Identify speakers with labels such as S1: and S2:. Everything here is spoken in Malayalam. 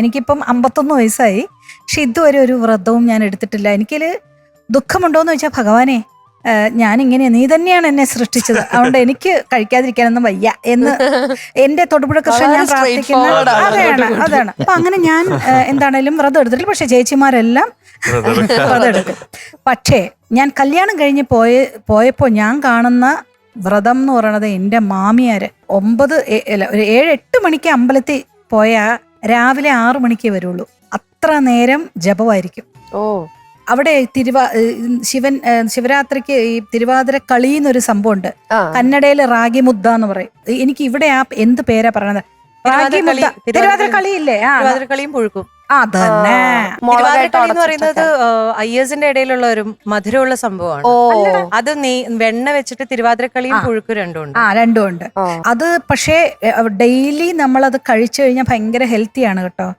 S1: എനിക്കിപ്പം 51 വയസ്സായി. പക്ഷെ ഇതുവരെ ഒരു വ്രതവും ഞാൻ എടുത്തിട്ടില്ല. എനിക്കതിൽ ദുഃഖമുണ്ടോയെന്ന് ചോദിച്ചാൽ ഭഗവാനെ ഞാനിങ്ങനെ നീ തന്നെയാണ് എന്നെ സൃഷ്ടിച്ചത്, അതുകൊണ്ട് എനിക്ക് കഴിക്കാതിരിക്കാനൊന്നും വയ്യ എന്ന് എൻ്റെ തൊടുപുഴ കൃഷ്ണൻ ഞാൻ പ്രാർത്ഥിക്കുന്ന അതാണ്. അപ്പൊ അങ്ങനെ ഞാൻ എന്താണേലും വ്രതം എടുത്തിട്ടില്ല. പക്ഷെ ചേച്ചിമാരെല്ലാം വ്രതം എടുക്കും. പക്ഷേ ഞാൻ കല്യാണം കഴിഞ്ഞ് പോയപ്പോൾ ഞാൻ കാണുന്ന വ്രതം എന്ന് പറയണത് എൻ്റെ മാമിയാര് 7-8 മണിക്ക് അമ്പലത്തിൽ പോയാൽ രാവിലെ 6 മണിക്കേ വരുള്ളൂ. അത്ര നേരം ജപമായിരിക്കും. അവിടെ ശിവരാത്രിക്ക് ഈ തിരുവാതിര കളി എന്നൊരു സംഭവം ഉണ്ട്. കന്നഡയില് റാഗി മുദ്ദ എന്ന് പറയും. എനിക്ക് ഇവിടെ എന്ത് പേരാ പറയണത്? റാഗി മുദ്ദ. തിരുവാതിര കളിയില്ലേ?
S2: കളിയും പുഴുക്കും.
S1: അതന്നെ.
S2: തിരുവാതിരക്കളി എന്ന് പറയുന്നത് അയ്യേഴ്സിന്റെ ഇടയിലുള്ള ഒരു മധുരമുള്ള സംഭവമാണ്. അത് വെണ്ണ വെച്ചിട്ട് തിരുവാതിരക്കളിയും പുഴുക്കും രണ്ടും ഉണ്ട്.
S1: രണ്ടും ഉണ്ട്. അത് പക്ഷേ ഡെയിലി നമ്മളത് കഴിച്ചു കഴിഞ്ഞാൽ ഭയങ്കര ഹെൽത്തിയാണ് കേട്ടോ.